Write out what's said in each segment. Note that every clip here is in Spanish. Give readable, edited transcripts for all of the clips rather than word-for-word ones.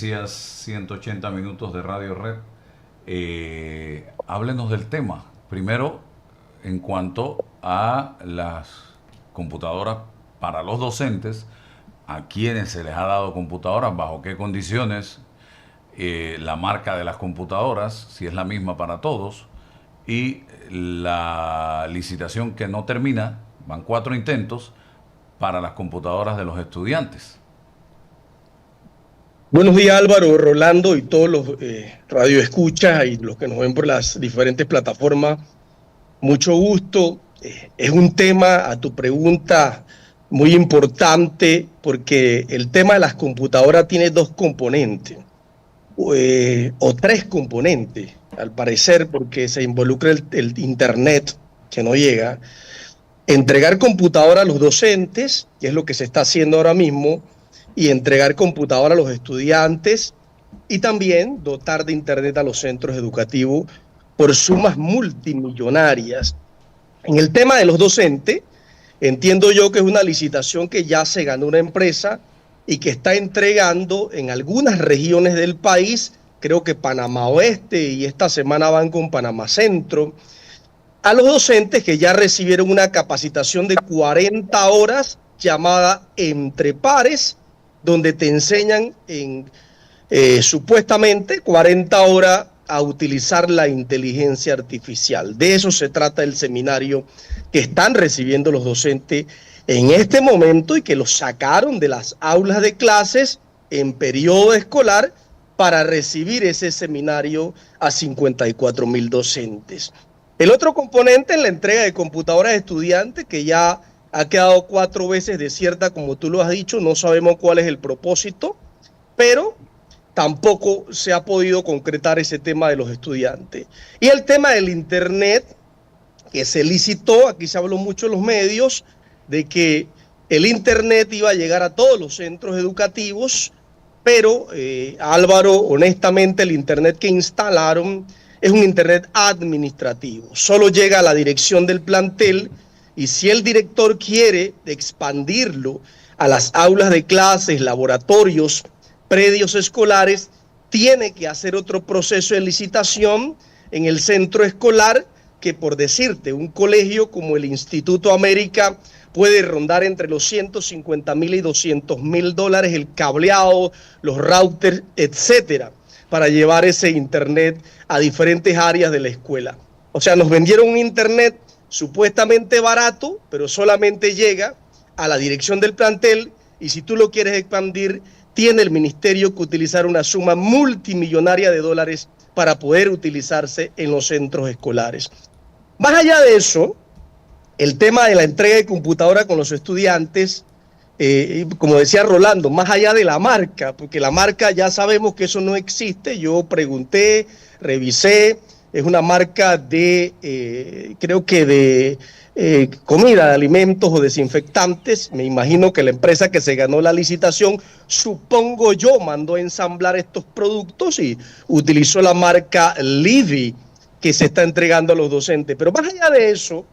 Noticias 180 minutos de Radio Red. Háblenos del tema. Primero, en cuanto a las computadoras para los docentes, a quienes se les ha dado computadoras, bajo qué condiciones, la marca de las computadoras, si es la misma para todos, y la licitación que no termina, van 4 intentos, para las computadoras de los estudiantes. Buenos días, Álvaro, Rolando y todos los radioescuchas y los que nos ven por las diferentes plataformas. Mucho gusto. Es un tema, a tu pregunta, muy importante porque el tema de las computadoras tiene 2 componentes, o 3 componentes, al parecer, porque se involucra el Internet, que no llega. Entregar computadora a los docentes, que es lo que se está haciendo ahora mismo, y entregar computadora a los estudiantes, y también dotar de Internet a los centros educativos por sumas multimillonarias. En el tema de los docentes, entiendo yo que es una licitación que ya se ganó una empresa y que está entregando en algunas regiones del país, creo que Panamá Oeste, y esta semana van con Panamá Centro, a los docentes que ya recibieron una capacitación de 40 horas llamada Entre Pares, donde te enseñan en supuestamente 40 horas a utilizar la inteligencia artificial. De eso se trata el seminario que están recibiendo los docentes en este momento y que los sacaron de las aulas de clases en periodo escolar para recibir ese seminario a 54,000 docentes. El otro componente es la entrega de computadoras a estudiantes, que ya ha quedado 4 veces desierta, como tú lo has dicho. No sabemos cuál es el propósito, pero tampoco se ha podido concretar ese tema de los estudiantes. Y el tema del Internet, que se licitó, aquí se habló mucho en los medios, de que el Internet iba a llegar a todos los centros educativos, pero Álvaro, honestamente, el Internet que instalaron es un Internet administrativo. Solo llega a la dirección del plantel, y si el director quiere expandirlo a las aulas de clases, laboratorios, predios escolares, tiene que hacer otro proceso de licitación en el centro escolar, que, por decirte, un colegio como el Instituto América puede rondar entre los 150,000 y 200,000 dólares el cableado, los routers, etcétera, para llevar ese Internet a diferentes áreas de la escuela. O sea, nos vendieron un Internet supuestamente barato, pero solamente llega a la dirección del plantel, y si tú lo quieres expandir, tiene el ministerio que utilizar una suma multimillonaria de dólares para poder utilizarse en los centros escolares. Más allá de eso, el tema de la entrega de computadora con los estudiantes, como decía Rolando, más allá de la marca, porque la marca ya sabemos que eso no existe. Yo pregunté, revisé, es una marca de, creo que de comida, de alimentos o desinfectantes. Me imagino que la empresa que se ganó la licitación, supongo yo, mandó a ensamblar estos productos y utilizó la marca Livy, que se está entregando a los docentes. Pero más allá de eso,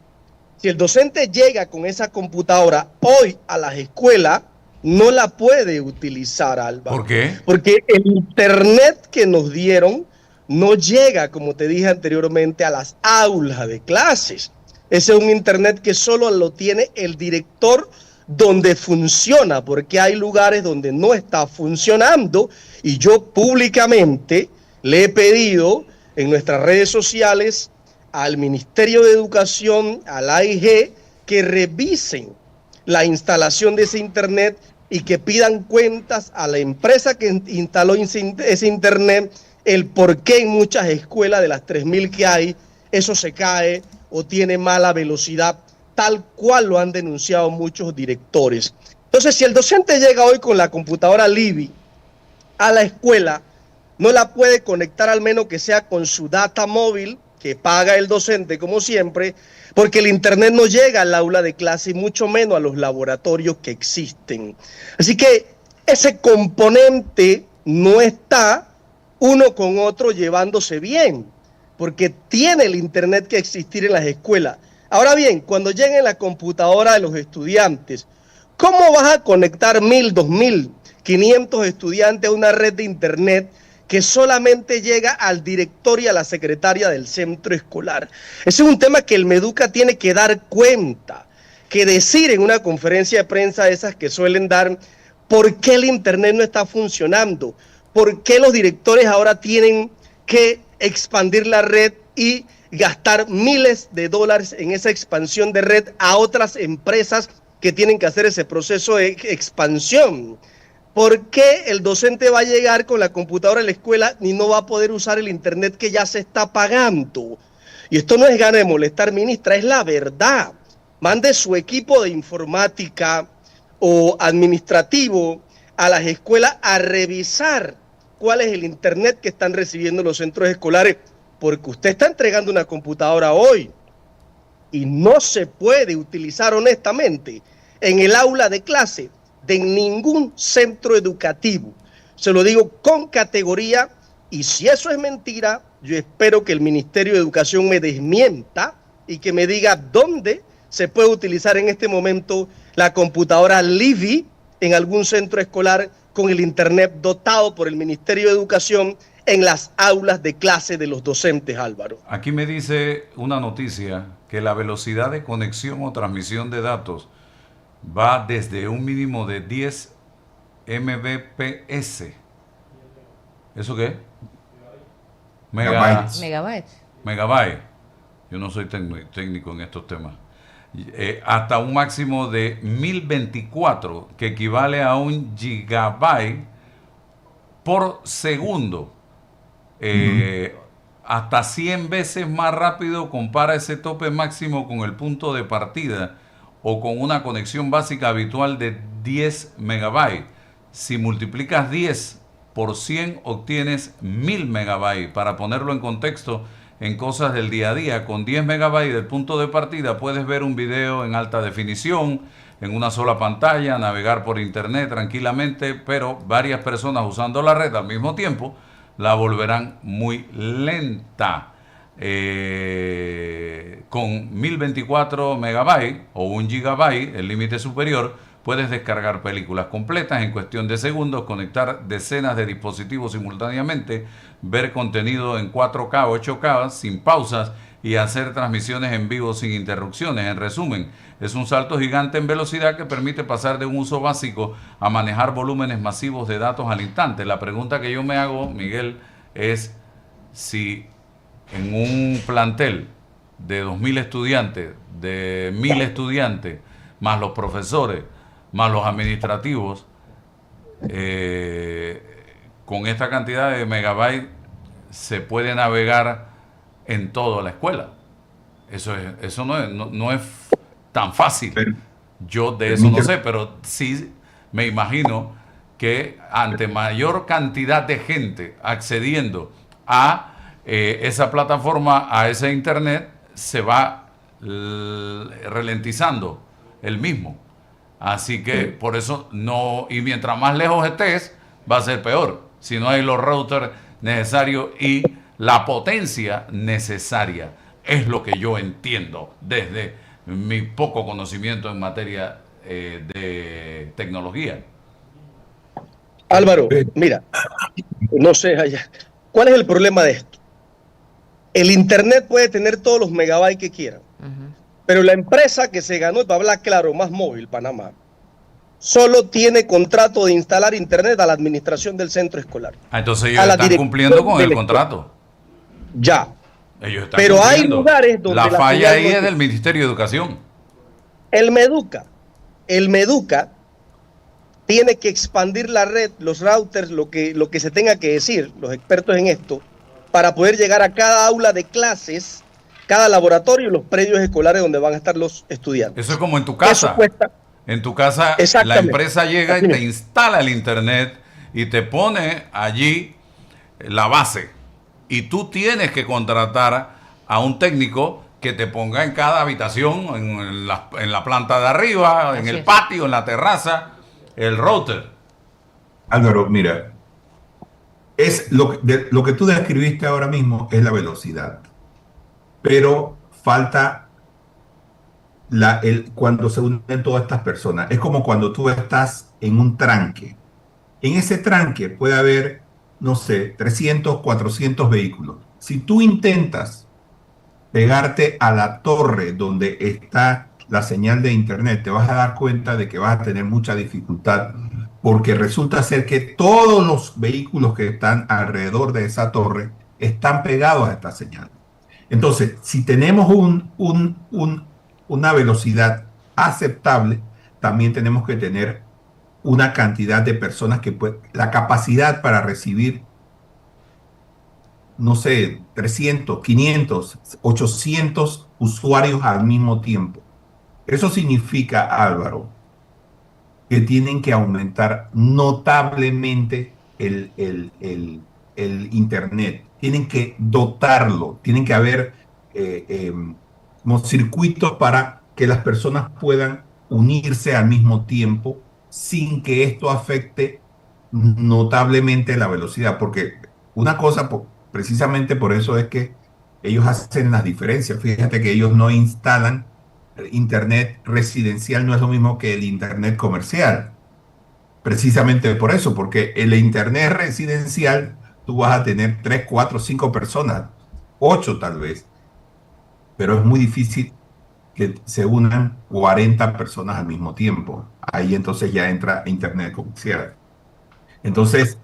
si el docente llega con esa computadora hoy a las escuelas, no la puede utilizar, Álvaro. ¿Por qué? Porque el Internet que nos dieron no llega, como te dije anteriormente, a las aulas de clases. Ese es un Internet que solo lo tiene el director donde funciona, porque hay lugares donde no está funcionando, y yo públicamente le he pedido en nuestras redes sociales al Ministerio de Educación, al AIG, que revisen la instalación de ese Internet y que pidan cuentas a la empresa que instaló ese Internet, el por qué en muchas escuelas de las 3,000 que hay, eso se cae o tiene mala velocidad, tal cual lo han denunciado muchos directores. Entonces, si el docente llega hoy con la computadora Livy a la escuela, no la puede conectar, al menos que sea con su data móvil, que paga el docente como siempre, porque el Internet no llega al aula de clase y mucho menos a los laboratorios que existen. Así que ese componente no está uno con otro llevándose bien, porque tiene el Internet que existir en las escuelas. Ahora bien, cuando llegue la computadora de los estudiantes, ¿cómo vas a conectar 1,000, 2,000? 500 estudiantes a una red de internet que solamente llega al director y a la secretaria del centro escolar. Ese es un tema que el Meduca tiene que dar cuenta, que decir en una conferencia de prensa de esas que suelen dar, por qué el internet no está funcionando, por qué los directores ahora tienen que expandir la red y gastar miles de dólares en esa expansión de red a otras empresas que tienen que hacer ese proceso de expansión. ¿Por qué el docente va a llegar con la computadora a la escuela y no va a poder usar el internet que ya se está pagando? Y esto no es gana de molestar, ministra, es la verdad. Mande su equipo de informática o administrativo a las escuelas a revisar cuál es el internet que están recibiendo los centros escolares, porque usted está entregando una computadora hoy y no se puede utilizar honestamente en el aula de clase de ningún centro educativo. Se lo digo con categoría, y si eso es mentira, yo espero que el Ministerio de Educación me desmienta y que me diga dónde se puede utilizar en este momento la computadora Livy en algún centro escolar con el internet dotado por el Ministerio de Educación en las aulas de clase de los docentes, Álvaro. Aquí me dice una noticia que la velocidad de conexión o transmisión de datos va desde un mínimo de 10 Mbps. ¿Eso qué? Megabytes. Yo no soy técnico en estos temas. Hasta un máximo de 1024, que equivale a 1 GB por segundo. Hasta 100 veces más rápido. Compara ese tope máximo con el punto de partida o con una conexión básica habitual de 10 megabytes. Si multiplicas 10 por 100 obtienes 1000 megabytes. Para ponerlo en contexto, en cosas del día a día, con 10 megabytes del punto de partida puedes ver un video en alta definición, en una sola pantalla, navegar por internet tranquilamente, pero varias personas usando la red al mismo tiempo la volverán muy lenta. Con 1024 megabytes o 1 GB, el límite superior, puedes descargar películas completas en cuestión de segundos, conectar decenas de dispositivos simultáneamente, ver contenido en 4K o 8K sin pausas y hacer transmisiones en vivo sin interrupciones. En resumen, es un salto gigante en velocidad que permite pasar de un uso básico a manejar volúmenes masivos de datos al instante. La pregunta que yo me hago, Miguel, es si en un plantel de 2000 estudiantes, de 1000 estudiantes, más los profesores, más los administrativos, con esta cantidad de megabytes se puede navegar en toda la escuela. Eso no es tan fácil. Yo de eso no sé, pero sí me imagino que ante mayor cantidad de gente accediendo a esa plataforma, a ese internet, se va ralentizando el mismo. Así que por eso no, y mientras más lejos estés, va a ser peor, si no hay los routers necesarios y la potencia necesaria. Es lo que yo entiendo desde mi poco conocimiento en materia de tecnología. Álvaro, mira, no sé, ¿cuál es el problema de esto? El internet puede tener todos los megabytes que quieran, pero la empresa que se ganó, para hablar claro, Más Móvil Panamá, solo tiene contrato de instalar internet a la administración del centro escolar. Entonces ellos están cumpliendo con el contrato. Ya. Ellos están pero cumpliendo. Hay lugares donde la falla ahí es del Ministerio de Educación. El Meduca tiene que expandir la red, los routers, lo que se tenga que decir, los expertos en esto, para poder llegar a cada aula de clases, cada laboratorio y los predios escolares donde van a estar los estudiantes. Eso es como en tu casa. En tu casa la empresa llega y te instala el internet y te pone allí la base. Y tú tienes que contratar a un técnico que te ponga en cada habitación, en la planta de arriba, en el patio, en la terraza, el router. Álvaro, mira, es lo que tú describiste ahora mismo es la velocidad, pero falta cuando se unen todas estas personas. Es como cuando tú estás en un tranque En ese tranque puede haber, no sé, 300, 400 vehículos. Si tú intentas pegarte a la torre donde está la señal de internet, te vas a dar cuenta de que vas a tener mucha dificultad porque resulta ser que todos los vehículos que están alrededor de esa torre están pegados a esta señal. Entonces, si tenemos una velocidad aceptable, también tenemos que tener una cantidad de personas que la capacidad para recibir, no sé, 300, 500, 800 usuarios al mismo tiempo. Eso significa, Álvaro, que tienen que aumentar notablemente el Internet. Tienen que dotarlo, tienen que haber como circuitos para que las personas puedan unirse al mismo tiempo sin que esto afecte notablemente la velocidad. Porque una cosa, precisamente por eso es que ellos hacen las diferencias. Fíjate que ellos no instalan Internet residencial, no es lo mismo que el Internet comercial. Precisamente por eso, porque el Internet residencial tú vas a tener 3, 4, 5 personas, 8 tal vez, pero es muy difícil que se unan 40 personas al mismo tiempo. Ahí entonces ya entra Internet comercial. Entonces,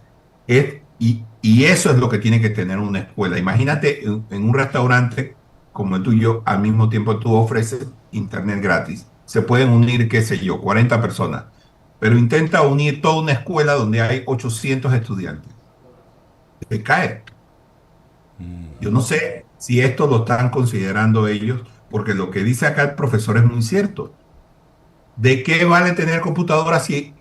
y eso es lo que tiene que tener una escuela. Imagínate en un restaurante como el tuyo, al mismo tiempo tú ofreces Internet gratis. Se pueden unir, qué sé yo, 40 personas. Pero intenta unir toda una escuela donde hay 800 estudiantes. Se cae. Yo no sé si esto lo están considerando ellos, porque lo que dice acá el profesor es muy cierto. ¿De qué vale tener computadoras si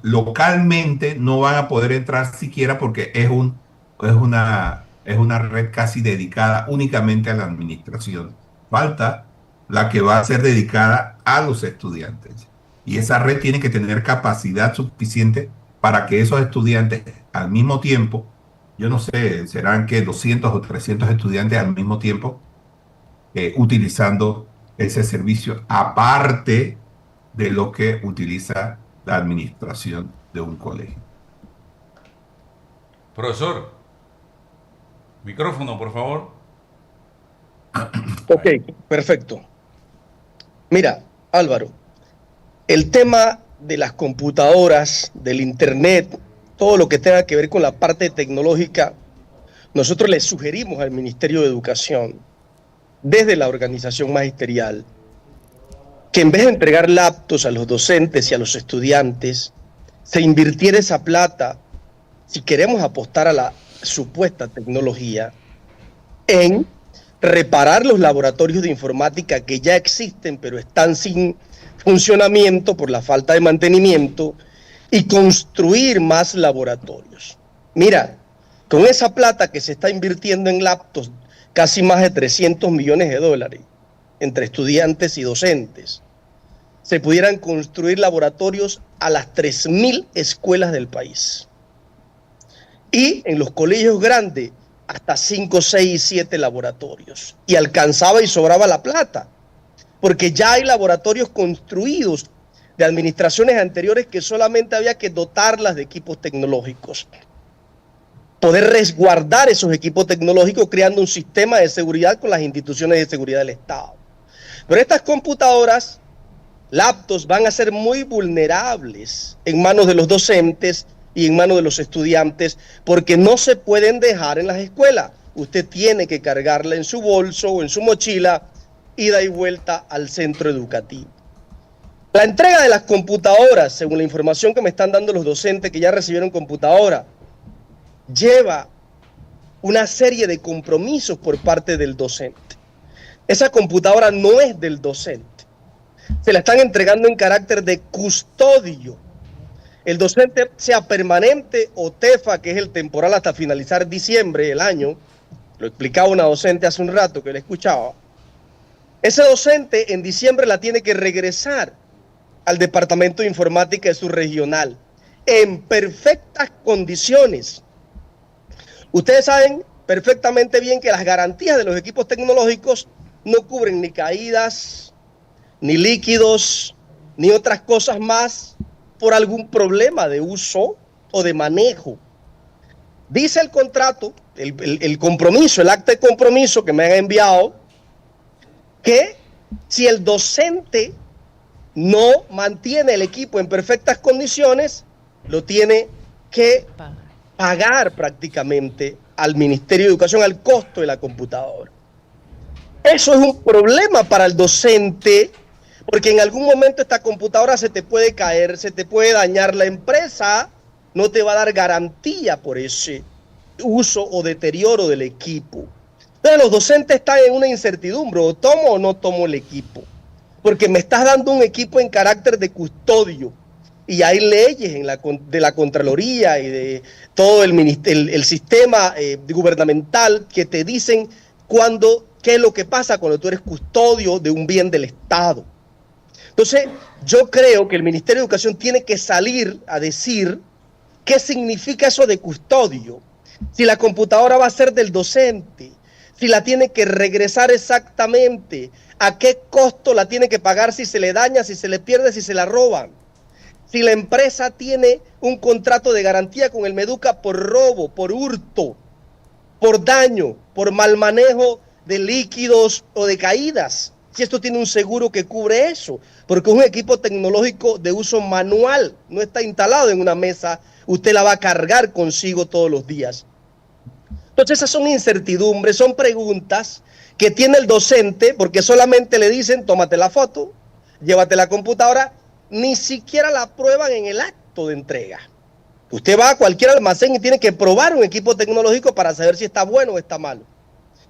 localmente no van a poder entrar siquiera porque es una red casi dedicada únicamente a la administración? Falta la que va a ser dedicada a los estudiantes. Y esa red tiene que tener capacidad suficiente para que esos estudiantes al mismo tiempo, yo no sé, serán que 200 o 300 estudiantes al mismo tiempo utilizando ese servicio, aparte de lo que utiliza la administración de un colegio. Profesor, micrófono, por favor. Ok, perfecto. Mira, Álvaro, el tema de las computadoras, del Internet, todo lo que tenga que ver con la parte tecnológica, nosotros le sugerimos al Ministerio de Educación, desde la organización magisterial, que en vez de entregar laptops a los docentes y a los estudiantes, se invirtiera esa plata, si queremos apostar a la supuesta tecnología, en reparar los laboratorios de informática que ya existen, pero están sin funcionamiento por la falta de mantenimiento, y construir más laboratorios. Mira, con esa plata que se está invirtiendo en laptops, casi más de 300 millones de dólares, entre estudiantes y docentes, se pudieran construir laboratorios a las 3.000 escuelas del país. Y en los colegios grandes, hasta 5, 6, 7 laboratorios. Y alcanzaba y sobraba la plata, porque ya hay laboratorios construidos de administraciones anteriores que solamente había que dotarlas de equipos tecnológicos. Poder resguardar esos equipos tecnológicos creando un sistema de seguridad con las instituciones de seguridad del Estado. Pero estas computadoras, laptops, van a ser muy vulnerables en manos de los docentes y en manos de los estudiantes, porque no se pueden dejar en las escuelas. Usted tiene que cargarla en su bolso o en su mochila, ida y vuelta al centro educativo. La entrega de las computadoras, según la información que me están dando los docentes que ya recibieron computadora, lleva una serie de compromisos por parte del docente. Esa computadora no es del docente. Se la están entregando en carácter de custodio. El docente, sea permanente o TEFA, que es el temporal hasta finalizar diciembre del año, lo explicaba una docente hace un rato que le escuchaba, ese docente en diciembre la tiene que regresar al departamento de informática de su regional en perfectas condiciones. Ustedes saben perfectamente bien que las garantías de los equipos tecnológicos no cubren ni caídas, ni líquidos, ni otras cosas más por algún problema de uso o de manejo. Dice el contrato, el compromiso, el acta de compromiso que me han enviado, que si el docente no mantiene el equipo en perfectas condiciones, lo tiene que pagar prácticamente al Ministerio de Educación, al costo de la computadora. Eso es un problema para el docente, porque en algún momento esta computadora se te puede caer, se te puede dañar, la empresa no te va a dar garantía por ese uso o deterioro del equipo. Entonces los docentes están en una incertidumbre, o tomo o no tomo el equipo, porque me estás dando un equipo en carácter de custodio, y hay leyes de la Contraloría y de todo el sistema gubernamental que te dicen qué es lo que pasa cuando tú eres custodio de un bien del Estado. Entonces, yo creo que el Ministerio de Educación tiene que salir a decir qué significa eso de custodio, si la computadora va a ser del docente, si la tiene que regresar exactamente, a qué costo la tiene que pagar si se le daña, si se le pierde, si se la roban. Si la empresa tiene un contrato de garantía con el Meduca por robo, por hurto, por daño, por mal manejo de líquidos o de caídas. Si esto tiene un seguro que cubre eso, porque es un equipo tecnológico de uso manual, no está instalado en una mesa, usted la va a cargar consigo todos los días. Entonces esas son incertidumbres, son preguntas que tiene el docente, porque solamente le dicen, tómate la foto, llévate la computadora, ni siquiera la prueban en el acto de entrega. Usted va a cualquier almacén y tiene que probar un equipo tecnológico para saber si está bueno o está malo.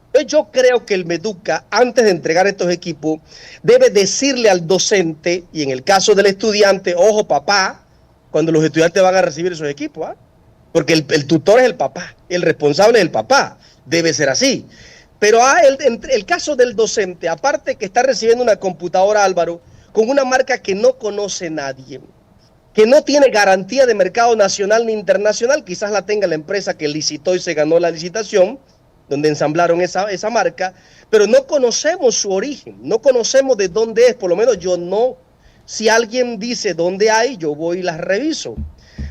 Entonces yo creo que el Meduca, antes de entregar estos equipos, debe decirle al docente, y en el caso del estudiante, ojo papá, cuando los estudiantes van a recibir esos equipos, ¿eh? Porque el tutor es el papá, el responsable es el papá, debe ser así. Pero el caso del docente, aparte que está recibiendo una computadora, Álvaro, con una marca que no conoce nadie, que no tiene garantía de mercado nacional ni internacional, quizás la tenga la empresa que licitó y se ganó la licitación, donde ensamblaron esa marca, pero no conocemos su origen, no conocemos de dónde es, por lo menos yo no. Si alguien dice dónde hay, yo voy y las reviso.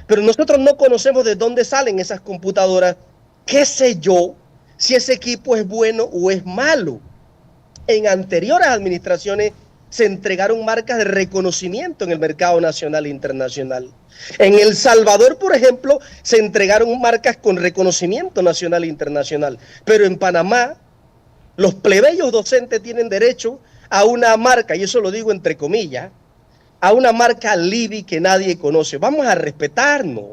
Pero nosotros no conocemos de dónde salen esas computadoras, qué sé yo, si ese equipo es bueno o es malo. En anteriores administraciones se entregaron marcas de reconocimiento en el mercado nacional e internacional. En El Salvador, por ejemplo, se entregaron marcas con reconocimiento nacional e internacional. Pero en Panamá, los plebeyos docentes tienen derecho a una marca, y eso lo digo entre comillas, a una marca Libby que nadie conoce. Vamos a respetarnos.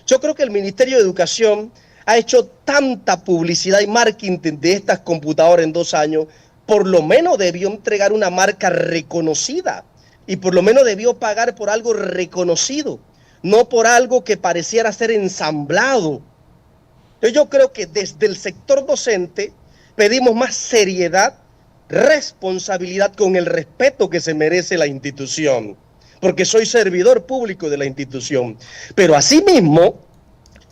Yo creo que el Ministerio de Educación ha hecho tanta publicidad y marketing de estas computadoras en 2 años, por lo menos debió entregar una marca reconocida y por lo menos debió pagar por algo reconocido, no por algo que pareciera ser ensamblado. Entonces yo creo que desde el sector docente pedimos más seriedad, responsabilidad con el respeto que se merece la institución, porque soy servidor público de la institución. Pero asimismo,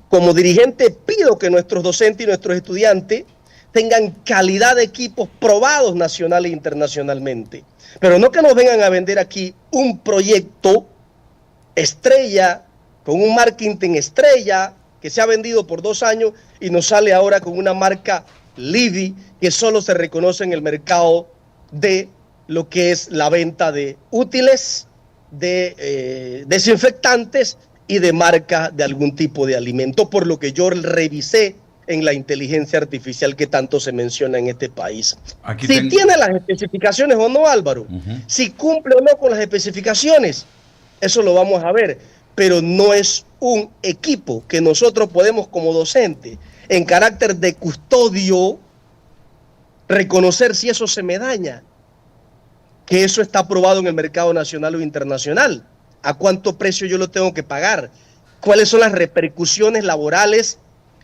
como dirigente, pido que nuestros docentes y nuestros estudiantes tengan calidad de equipos probados nacional e internacionalmente. Pero no que nos vengan a vender aquí un proyecto estrella, con un marketing estrella, que se ha vendido por 2 años y nos sale ahora con una marca Libby, que solo se reconoce en el mercado de lo que es la venta de útiles, de desinfectantes y de marca de algún tipo de alimento, por lo que yo revisé en la inteligencia artificial que tanto se menciona en este país. Si tiene las especificaciones o no, Álvaro, si cumple o no con las especificaciones, eso lo vamos a ver, pero no es un equipo que nosotros podemos como docente, en carácter de custodio, reconocer si eso se me daña, que eso está aprobado en el mercado nacional o internacional, a cuánto precio yo lo tengo que pagar, cuáles son las repercusiones laborales,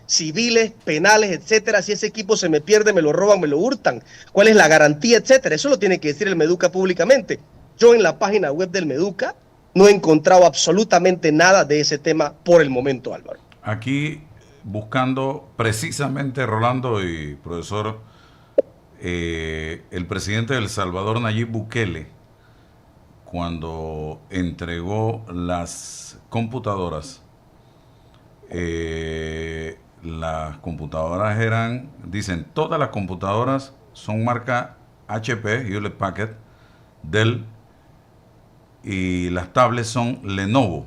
civiles, penales, etcétera, si ese equipo se me pierde, me lo roban, me lo hurtan, cuál es la garantía, etcétera. Eso lo tiene que decir el Meduca públicamente. Yo en la página web del Meduca no he encontrado absolutamente nada de ese tema por el momento, Álvaro. Aquí buscando precisamente, Rolando y profesor, el presidente de El Salvador, Nayib Bukele, cuando entregó las computadoras, eran, dicen, todas las computadoras son marca HP, Hewlett Packard, Dell, y las tablets son Lenovo,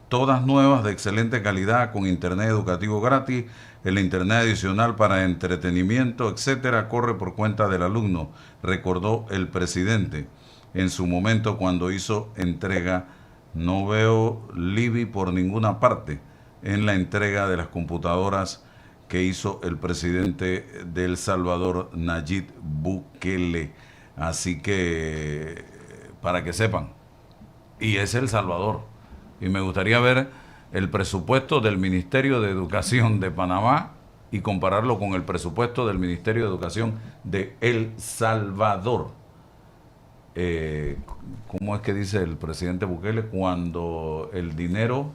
todas nuevas de excelente calidad, con internet educativo gratis, el internet adicional para entretenimiento, etcétera, corre por cuenta del alumno, recordó el presidente en su momento cuando hizo entrega. No veo Libby por ninguna parte en la entrega de las computadoras que hizo el presidente de El Salvador, Nayib Bukele. Así que, para que sepan, y es El Salvador. Y me gustaría ver el presupuesto del Ministerio de Educación de Panamá y compararlo con el presupuesto del Ministerio de Educación de El Salvador. ¿Cómo es que dice el presidente Bukele? Cuando el dinero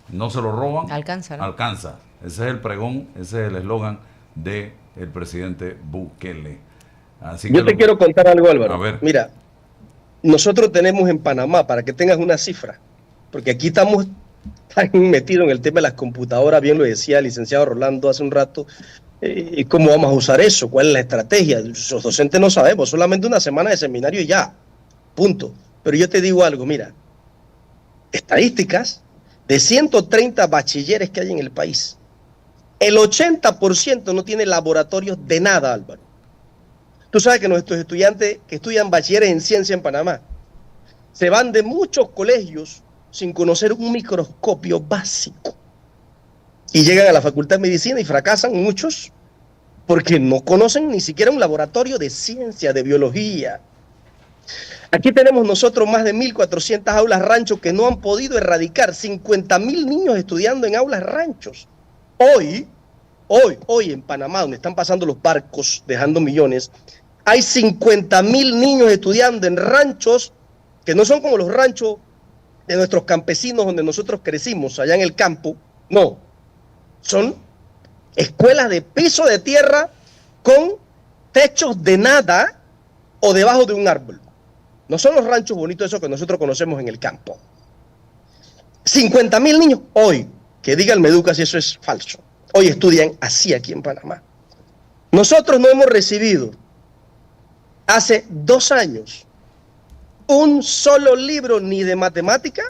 no se lo roban, alcanza, ¿no? Alcanza. Ese es el pregón, ese es el eslogan del presidente Bukele. Así que yo te quiero contar algo, Álvaro. A ver. Mira, nosotros tenemos en Panamá, para que tengas una cifra, porque aquí estamos tan metidos en el tema de las computadoras, bien lo decía el licenciado Rolando hace un rato, ¿cómo vamos a usar eso? ¿Cuál es la estrategia? Los docentes no sabemos, solamente una semana de seminario y ya, punto. Pero yo te digo algo, mira, estadísticas de 130 bachilleres que hay en el país, el 80% no tiene laboratorios de nada, Álvaro. Tú sabes que nuestros estudiantes que estudian bachilleres en ciencia en Panamá se van de muchos colegios sin conocer un microscopio básico. Y llegan a la Facultad de Medicina y fracasan muchos porque no conocen ni siquiera un laboratorio de ciencia, de biología. Aquí tenemos nosotros más de 1.400 aulas ranchos que no han podido erradicar. 50.000 niños estudiando en aulas ranchos. Hoy en Panamá, donde están pasando los barcos dejando millones, hay 50.000 niños estudiando en ranchos que no son como los ranchos de nuestros campesinos donde nosotros crecimos, allá en el campo. No, son escuelas de piso de tierra con techos de nada o debajo de un árbol. No son los ranchos bonitos esos que nosotros conocemos en el campo. 50.000 niños hoy, que diga el Meduca si eso es falso, hoy estudian así aquí en Panamá. Nosotros no hemos recibido hace 2 años un solo libro ni de matemática,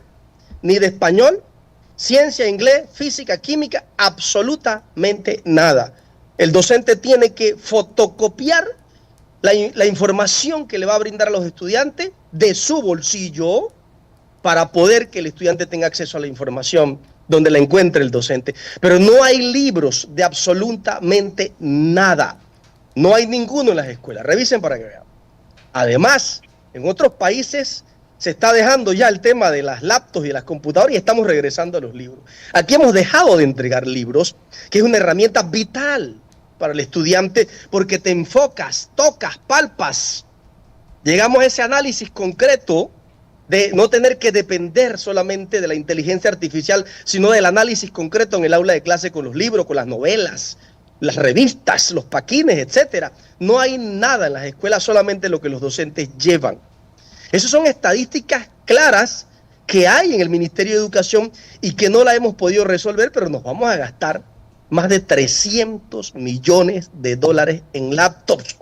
ni de español, ciencia, inglés, física, química, absolutamente nada. El docente tiene que fotocopiar la información que le va a brindar a los estudiantes de su bolsillo para poder que el estudiante tenga acceso a la información donde la encuentre el docente. Pero no hay libros de absolutamente nada. No hay ninguno en las escuelas. Revisen para que vean. Además, en otros países se está dejando ya el tema de las laptops y de las computadoras y estamos regresando a los libros. Aquí hemos dejado de entregar libros, que es una herramienta vital para el estudiante porque te enfocas, tocas, palpas. Llegamos a ese análisis concreto de no tener que depender solamente de la inteligencia artificial, sino del análisis concreto en el aula de clase con los libros, con las novelas, las revistas, los paquines, etcétera. No hay nada en las escuelas, solamente lo que los docentes llevan. Esas son estadísticas claras que hay en el Ministerio de Educación y que no la hemos podido resolver, pero nos vamos a gastar más de 300 millones de dólares en laptops.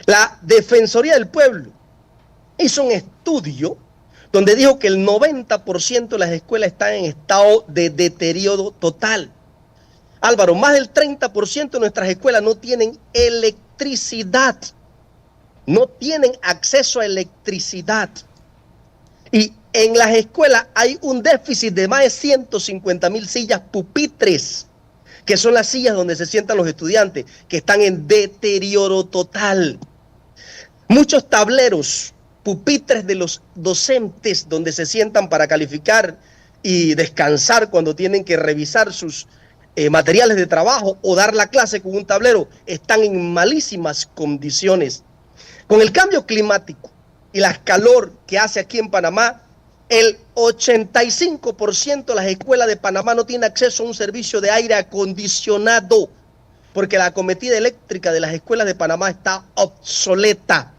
La Defensoría del Pueblo hizo un estudio donde dijo que el 90% de las escuelas están en estado de deterioro total. Álvaro, más del 30% de nuestras escuelas no tienen electricidad. No tienen acceso a electricidad. Y en las escuelas hay un déficit de más de 150.000 sillas pupitres, que son las sillas donde se sientan los estudiantes, que están en deterioro total. Muchos tableros, pupitres de los docentes, donde se sientan para calificar y descansar cuando tienen que revisar sus materiales de trabajo o dar la clase con un tablero, están en malísimas condiciones. Con el cambio climático y la calor que hace aquí en Panamá, el 85% de las escuelas de Panamá no tiene acceso a un servicio de aire acondicionado, porque la acometida eléctrica de las escuelas de Panamá está obsoleta.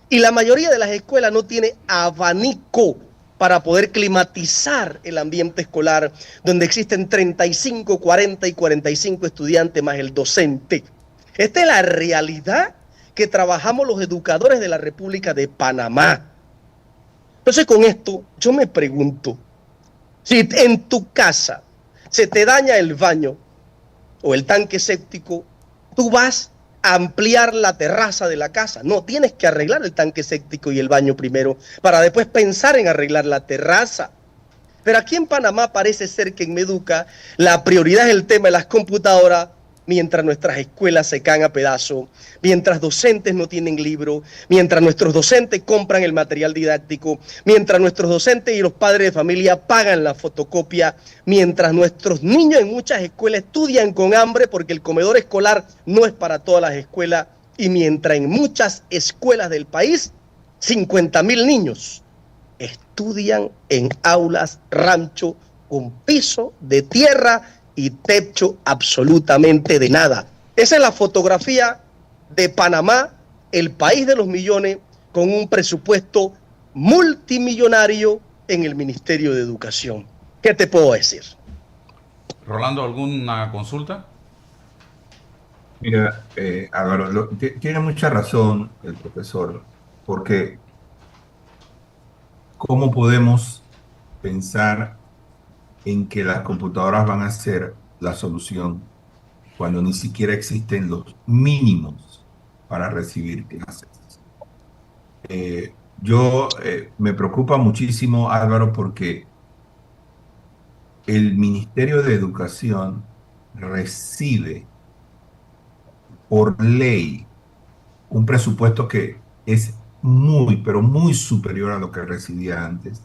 Y la mayoría de las escuelas no tiene abanico para poder climatizar el ambiente escolar, donde existen 35, 40 y 45 estudiantes más el docente. Esta es la realidad que trabajamos los educadores de la República de Panamá. Entonces, con esto, yo me pregunto, si en tu casa se te daña el baño o el tanque séptico, tú vas a ampliar la terraza de la casa. No, tienes que arreglar el tanque séptico y el baño primero para después pensar en arreglar la terraza. Pero aquí en Panamá parece ser que en Meduca la prioridad es el tema de las computadoras, mientras nuestras escuelas se caen a pedazos, mientras docentes no tienen libro, mientras nuestros docentes compran el material didáctico, mientras nuestros docentes y los padres de familia pagan la fotocopia, mientras nuestros niños en muchas escuelas estudian con hambre porque el comedor escolar no es para todas las escuelas, y mientras en muchas escuelas del país 50,000 niños estudian en aulas rancho con piso de tierra y techo absolutamente de nada. Esa es la fotografía de Panamá, el país de los millones, con un presupuesto multimillonario en el Ministerio de Educación. ¿Qué te puedo decir? Rolando, ¿alguna consulta? Mira, Álvaro, tiene mucha razón el profesor, porque ¿cómo podemos pensar en que las computadoras van a ser la solución cuando ni siquiera existen los mínimos para recibir clases? Me preocupa muchísimo, Álvaro, porque el Ministerio de Educación recibe por ley un presupuesto que es muy, pero muy superior a lo que recibía antes.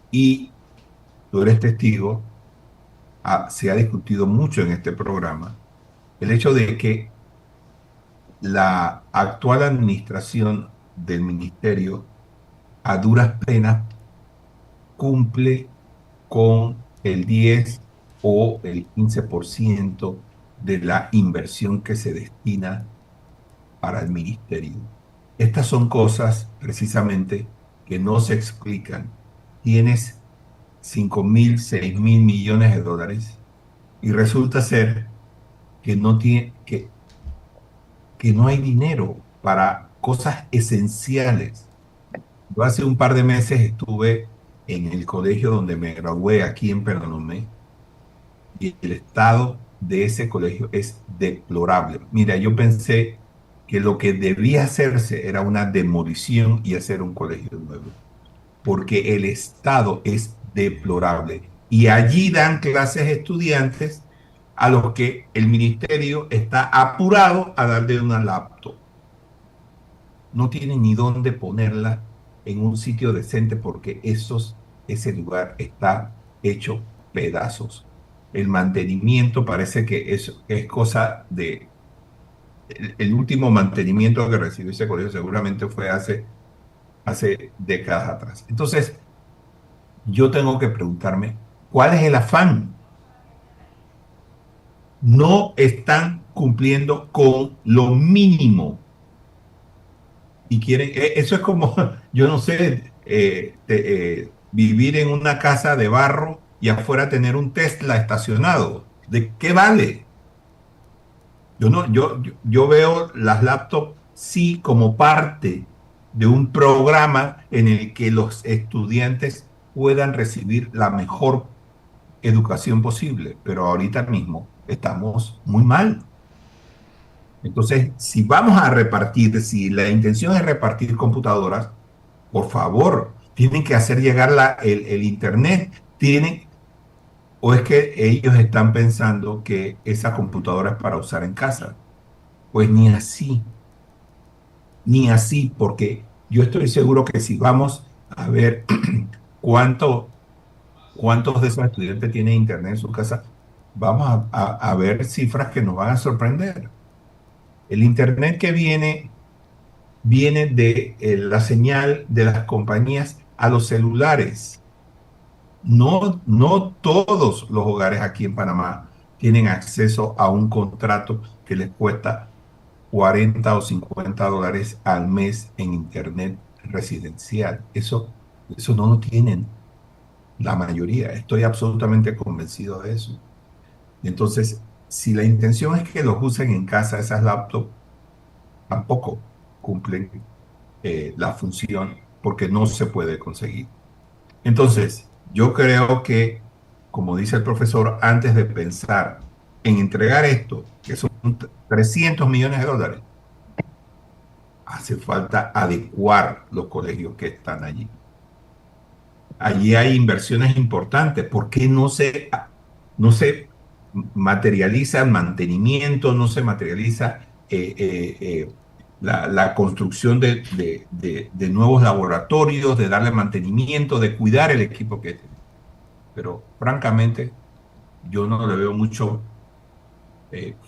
Y tú eres testigo, se ha discutido mucho en este programa, el hecho de que la actual administración del ministerio a duras penas cumple con el 10 o el 15% de la inversión que se destina para el ministerio. Estas son cosas precisamente que no se explican. Tienes 5.000, 6.000 millones de dólares y resulta ser que que no hay dinero para cosas esenciales. Yo hace un par de meses estuve en el colegio donde me gradué aquí en Penonomé y el estado de ese colegio es deplorable. Mira, yo pensé que lo que debía hacerse era una demolición y hacer un colegio nuevo, porque el estado es deplorable. Y allí dan clases estudiantes a los que el ministerio está apurado a darle una laptop. No tienen ni dónde ponerla en un sitio decente porque ese lugar está hecho pedazos. El mantenimiento parece que es cosa de... El último mantenimiento que recibió ese colegio seguramente fue hace décadas atrás. Entonces, yo tengo que preguntarme, ¿cuál es el afán? No están cumpliendo con lo mínimo y quieren, eso es como, yo no sé, vivir en una casa de barro y afuera tener un Tesla estacionado. ¿De qué vale? Yo veo las laptops sí como parte de un programa en el que los estudiantes puedan recibir la mejor educación posible, pero ahorita mismo estamos muy mal. Entonces, si vamos a repartir, si la intención es repartir computadoras, por favor, tienen que hacer llegar el Internet, o es que ellos están pensando que esa computadora es para usar en casa. Pues ni así, porque yo estoy seguro que si vamos a ver cuántos de esos estudiantes tienen Internet en su casa, vamos a ver cifras que nos van a sorprender. El Internet que viene de la señal de las compañías a los celulares. No todos los hogares aquí en Panamá tienen acceso a un contrato que les cuesta 40 o $50 al mes en internet residencial. Eso no lo tienen la mayoría. Estoy absolutamente convencido de eso. Entonces, si la intención es que los usen en casa, esas laptops tampoco cumplen la función porque no se puede conseguir. Entonces, yo creo que, como dice el profesor, antes de pensar en entregar esto, que son $300 millones, hace falta adecuar los colegios que están allí. Allí hay inversiones importantes. ¿Por qué no se materializa el mantenimiento, no se materializa la construcción de nuevos laboratorios, de darle mantenimiento, de cuidar el equipo que tiene? Pero francamente, yo no le veo mucho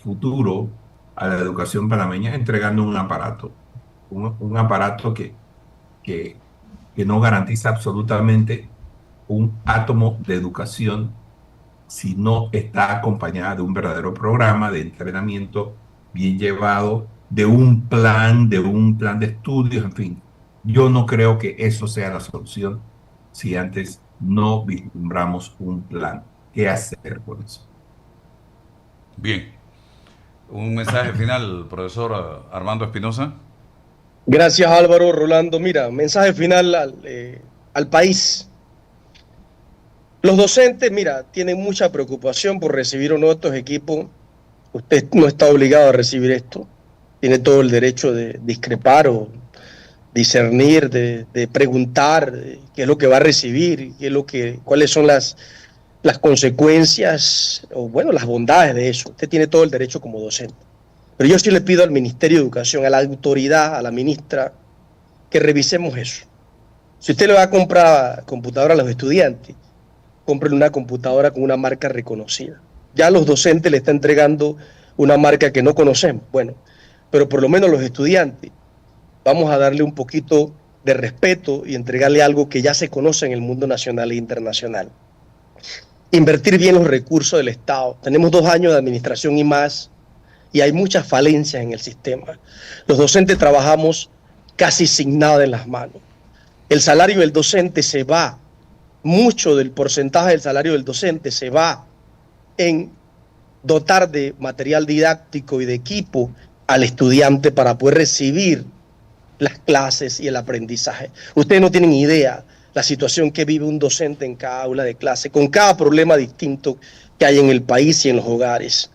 futuro a la educación panameña entregando un aparato, un aparato que no garantiza absolutamente un átomo de educación si no está acompañada de un verdadero programa de entrenamiento bien llevado, de un plan de estudios, en fin. Yo no creo que eso sea la solución si antes no vislumbramos un plan. ¿Qué hacer con eso? Bien. Un mensaje final, profesor Armando Espinosa. Gracias, Álvaro. Rolando, mira, mensaje final al país. Los docentes, mira, tienen mucha preocupación por recibir o no estos equipos. Usted no está obligado a recibir esto. Tiene todo el derecho de discrepar o discernir, de preguntar qué es lo que va a recibir, cuáles son las consecuencias o, bueno, las bondades de eso. Usted tiene todo el derecho como docente. Pero yo sí le pido al Ministerio de Educación, a la autoridad, a la ministra, que revisemos eso. Si usted le va a comprar computadora a los estudiantes, compren una computadora con una marca reconocida. Ya a los docentes le está entregando una marca que no conocemos. Bueno, pero por lo menos los estudiantes vamos a darle un poquito de respeto y entregarle algo que ya se conoce en el mundo nacional e internacional. Invertir bien los recursos del Estado. Tenemos 2 años de administración y más, y hay muchas falencias en el sistema. Los docentes trabajamos casi sin nada en las manos. El salario del docente se va, mucho del porcentaje del salario del docente se va en dotar de material didáctico y de equipo al estudiante para poder recibir las clases y el aprendizaje. Ustedes no tienen idea la situación que vive un docente en cada aula de clase, con cada problema distinto que hay en el país y en los hogares.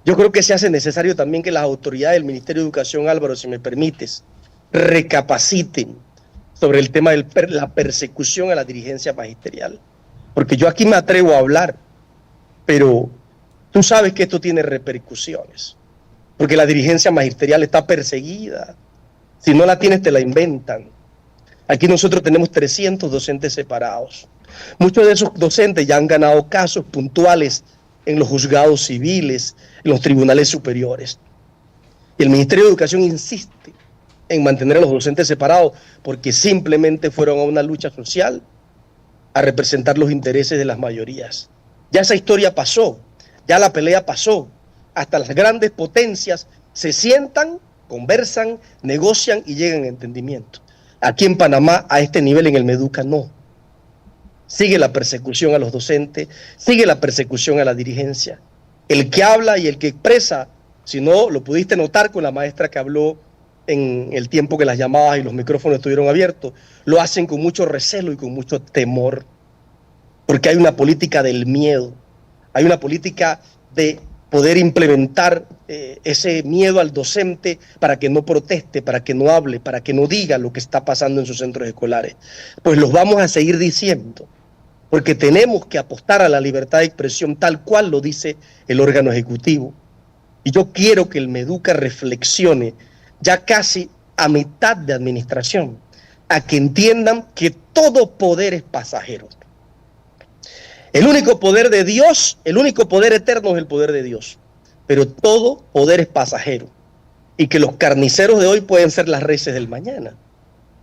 Yo creo que se hace necesario también que las autoridades del Ministerio de Educación, Álvaro, si me permites, recapaciten sobre el tema de la persecución a la dirigencia magisterial. Porque yo aquí me atrevo a hablar, pero tú sabes que esto tiene repercusiones. Porque la dirigencia magisterial está perseguida. Si no la tienes, te la inventan. Aquí nosotros tenemos 300 docentes separados. Muchos de esos docentes ya han ganado casos puntuales en los juzgados civiles, en los tribunales superiores. Y el Ministerio de Educación insiste en mantener a los docentes separados porque simplemente fueron a una lucha social a representar los intereses de las mayorías. Ya esa historia pasó, ya la pelea pasó. Hasta las grandes potencias se sientan, conversan, negocian y llegan a entendimiento. Aquí en Panamá, a este nivel en el Meduca, no. Sigue la persecución a los docentes, sigue la persecución a la dirigencia. El que habla y el que expresa, si no lo pudiste notar con la maestra que habló en el tiempo que las llamadas y los micrófonos estuvieron abiertos, lo hacen con mucho recelo y con mucho temor, porque hay una política del miedo, hay una política de poder implementar ese miedo al docente para que no proteste, para que no hable, para que no diga lo que está pasando en sus centros escolares. Pues los vamos a seguir diciendo, porque tenemos que apostar a la libertad de expresión tal cual lo dice el órgano ejecutivo. Y yo quiero que el Meduca reflexione ya casi a mitad de administración, a que entiendan que todo poder es pasajero. El único poder de Dios, el único poder eterno es el poder de Dios, pero todo poder es pasajero y que los carniceros de hoy pueden ser las reses del mañana.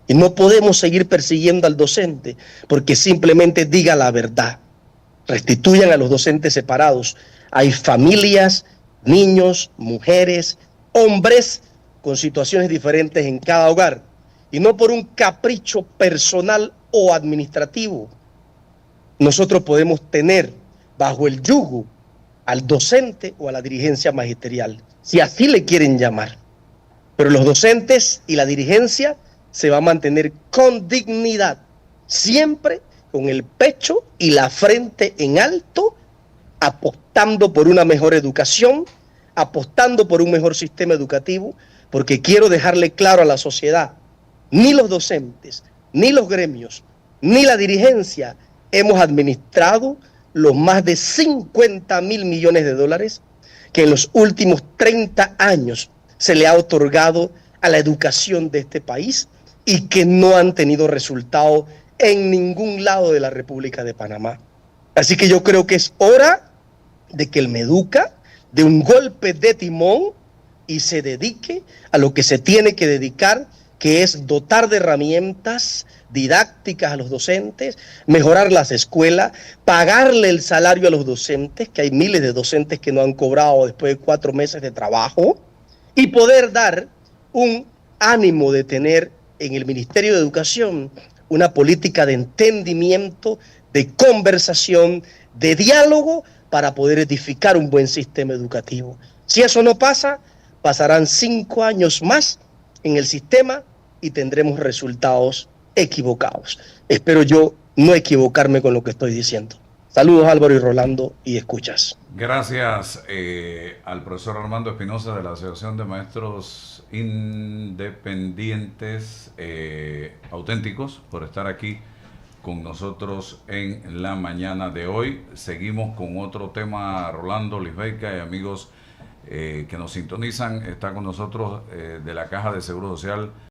Y no podemos seguir persiguiendo al docente porque simplemente diga la verdad. Restituyan a los docentes separados. Hay familias, niños, mujeres, hombres con situaciones diferentes en cada hogar y no por un capricho personal o administrativo. Nosotros podemos tener bajo el yugo al docente o a la dirigencia magisterial, si así le quieren llamar. Pero los docentes y la dirigencia se va a mantener con dignidad, siempre con el pecho y la frente en alto, apostando por una mejor educación, apostando por un mejor sistema educativo, porque quiero dejarle claro a la sociedad, ni los docentes, ni los gremios, ni la dirigencia hemos administrado los más de 50.000 millones de dólares que en los últimos 30 años se le ha otorgado a la educación de este país y que no han tenido resultado en ningún lado de la República de Panamá. Así que yo creo que es hora de que el Meduca dé un golpe de timón y se dedique a lo que se tiene que dedicar, que es dotar de herramientas didácticas a los docentes, mejorar las escuelas, pagarle el salario a los docentes, que hay miles de docentes que no han cobrado después de 4 meses de trabajo, y poder dar un ánimo de tener en el Ministerio de Educación una política de entendimiento, de conversación, de diálogo para poder edificar un buen sistema educativo. Si eso no pasa, pasarán 5 años más en el sistema y tendremos resultados equivocados. Espero yo no equivocarme con lo que estoy diciendo. Saludos Álvaro y Rolando y escuchas. Gracias al profesor Armando Espinosa de la Asociación de Maestros Independientes Auténticos por estar aquí con nosotros en la mañana de hoy. Seguimos con otro tema, Rolando, Lisbeth y amigos que nos sintonizan. Está con nosotros de la Caja de Seguro Social